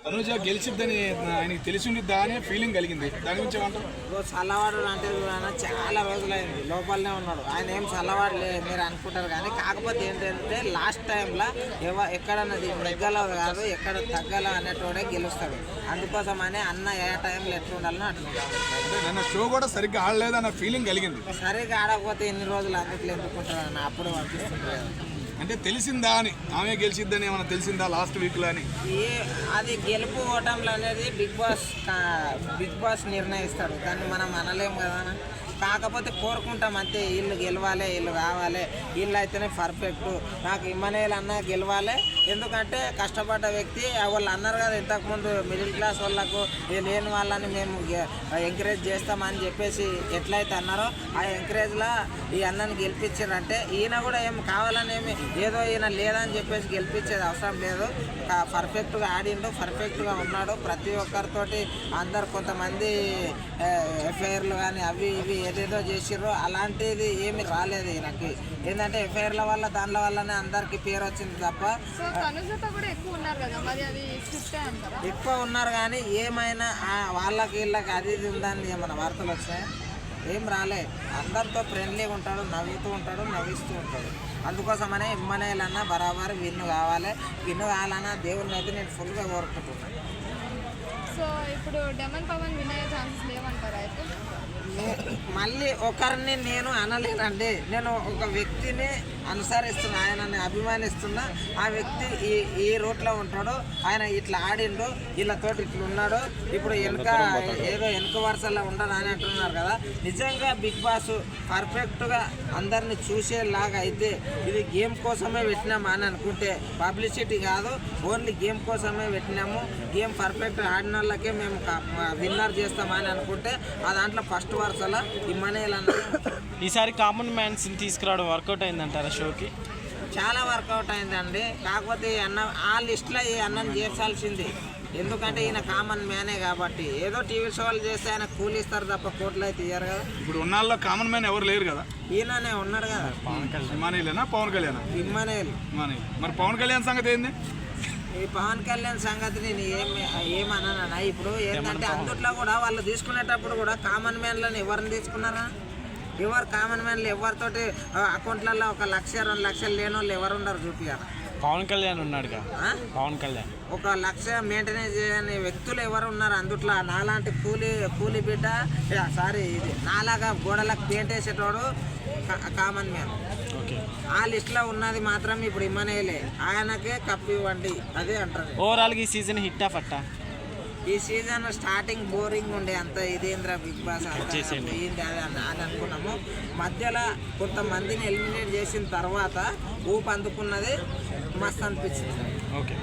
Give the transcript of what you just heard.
తనుజ గెలిచిద్దని ఆయనకి తెలిసి ఉండిద్దా అనే ఫీలింగ్ కలిగింది. దాని గురించి ఏమంటారు? చల్లవాడు అంటే చాలా రోజులైంది, లోపలనే ఉన్నాడు ఆయన. ఏం చల్లవాడు మీరు అనుకుంటారు కానీ, కాకపోతే ఏంటంటే లాస్ట్ టైంలో ఎక్కడన్నా నెగ్గల కాదు ఎక్కడ తగ్గల అనేటోడే గెలుస్తాడు. అందుకోసమని అన్న ఏ టైంలో ఎట్లుండాలని అట్లా నన్ను షో కూడా సరిగ్గా ఆడలేదు అన్న ఫీలింగ్ కలిగింది. సరిగ్గా ఆడకపోతే ఎన్ని రోజులు అందుట్లో ఎందుకుంటారు అన్న అప్పుడు అనిపిస్తుంది కదా. అంటే తెలిసిందా అని, ఆమె గెలిచిద్దని ఏమన్నా తెలిసిందా లాస్ట్ వీక్లో అని? అది గెలుపు ఓటంలు అనేది బిగ్ బాస్ నిర్ణయిస్తాడు, దాన్ని మనం అనలేము కదా. కాకపోతే కోరుకుంటాం అంతే, వీళ్ళు గెలవాలి, వీళ్ళు కావాలి, వీళ్ళు అయితేనే పర్ఫెక్ట్, నాకు ఇమ్మనేలు అన్న గెలవాలి. ఎందుకంటే కష్టపడ్డ వ్యక్తి, వాళ్ళు అన్నారు కదా ఇంతకుముందు మిడిల్ క్లాస్ వాళ్ళకు లేని వాళ్ళని మేము ఎంకరేజ్ చేస్తామని చెప్పేసి ఎట్లయితే అన్నారో ఆ ఎంకరేజ్లో ఈ అన్నని గెలిపించారంటే, ఈయన కూడా ఏం కావాలని ఏమి ఏదో ఈయన లేదని చెప్పేసి గెలిపించేది అవసరం లేదు. పర్ఫెక్ట్గా ఆడిండు, పర్ఫెక్ట్గా ఉన్నాడు. ప్రతి ఒక్కరితోటి అందరు కొంతమంది ఎఫ్ఐఆర్లు కానీ అవి ఇవి ఏదేదో చేసిర్రు, అలాంటిది ఏమి రాలేదు ఈయనకి. ఏంటంటే ఎఫ్ఐఆర్ల వల్ల దానిల వల్లనే అందరికి పేరు వచ్చింది తప్ప. ఎక్కువ ఉన్నారు కానీ ఏమైనా వాళ్ళకి వీళ్ళకి అది ఇది ఉందని ఏమైనా వార్తలు వచ్చాయి? ఏం రాలే. అందరితో ఫ్రెండ్లీగా ఉంటాడు, నవ్వుతూ ఉంటాడు, నవ్విస్తూ ఉంటాడు. అందుకోసమనే ఇమ్మనేలన్నా బరాబర్ విన్ను కావాలన్నా దేవుడిని అయితే నేను ఫుల్గా కోరుకుంటున్నాను. సో ఇప్పుడు డెమన్ పవన్ విన్ అయ్యే ఛాన్సెస్ లేవంటారా? అయితే మళ్ళీ ఒకరిని నేను అనలేనండి, నేను ఒక వ్యక్తిని అనుసరిస్తున్నా, ఆయనని అభిమానిస్తున్నా. ఆ వ్యక్తి ఈ రూట్లో ఉంటాడు, ఆయన ఇట్లా ఆడిండు, వీళ్ళతోటి ఇట్లా ఉన్నాడు. ఇప్పుడు వెనుక వరుసలో ఉండదు అని అంటున్నారు కదా. నిజంగా బిగ్ బాస్ పర్ఫెక్ట్గా అందరిని చూసేలాగా అయితే ఇది గేమ్ కోసమే పెట్టినాము అని అనుకుంటే, పబ్లిసిటీ కాదు, ఓన్లీ గేమ్ కోసమే పెట్టినాము, గేమ్ పర్ఫెక్ట్ ఆడిన వాళ్ళకే మేము విన్నర్ చేస్తామని అనుకుంటే ఆ దాంట్లో ఫస్ట్ వరుసలో ఇమ్మనేలన్న. ఈసారి కామన్ మ్యాన్స్ తీసుకురావడం వర్కౌట్ అయిందంటారా షోకి? చాలా వర్కౌట్ అయిందండి. కాకపోతే ఆ లిస్ట్లో ఈ అన్నని చేర్చాల్సింది, ఎందుకంటే ఈయన కామన్ మ్యానే కాబట్టి. ఏదో టీవీ షోలు చేస్తే ఆయన కూలి ఇస్తారు తప్ప కోట్లు అయితే ఇయ్యారు కదా. ఇప్పుడు ఉన్నాళ్ళలో కామన్ మ్యాన్ ఎవరు లేరు కదా, ఈయననే ఉన్నాడు కదా. ఇమానేలేనా పవన్ కళ్యాణ్? ఇమ్మనేలు. మరి పవన్ కళ్యాణ్ సంగతి ఏంది? ఈ పవన్ కళ్యాణ్ సంగతి నేను ఏమన్నానా, ఇప్పుడు ఏంటంటే అందుట్లో కూడా వాళ్ళు తీసుకునేటప్పుడు కూడా కామన్ మ్యాన్లను ఎవరిని తీసుకున్నారా? ఎవరు కామన్ మ్యాన్లు ఎవరితోటి అకౌంట్లలో 1 లక్ష 2 లక్షలు లేని వాళ్ళు ఎవరు ఉన్నారు చూపియాలి. పవన్ కళ్యాణ్ ఉన్నాడుగా. పవన్ కళ్యాణ్ 1 లక్ష మెయింటెనెన్స్ చేయని వ్యక్తులు ఎవరు ఉన్నారు అందుట్లో? నాలాంటి కూలి బిడ్డ, ఇది నాలాగా గోడలకు పెయింట్ వేసేటోడు కామన్ మ్యాన్. ఆ లిస్ట్లో ఉన్నది మాత్రం ఇప్పుడు ఇమ్మనేలే, ఆయనకే కప్పు ఇవ్వండి అదే అంటారు. ఓవరాల్గా ఈ సీజన్ హిట్టా పట్టా? ఈ సీజన్ స్టార్టింగ్ బోరింగ్ ఉండే, అంత ఇదేంద్ర బిగ్ బాస్ పోయింది అది అనుకున్నాము. మధ్యలో కొంతమందిని ఎలిమినేట్ చేసిన తర్వాత ఊపు అందుకున్నది మస్తు అనిపించింది. ఓకే.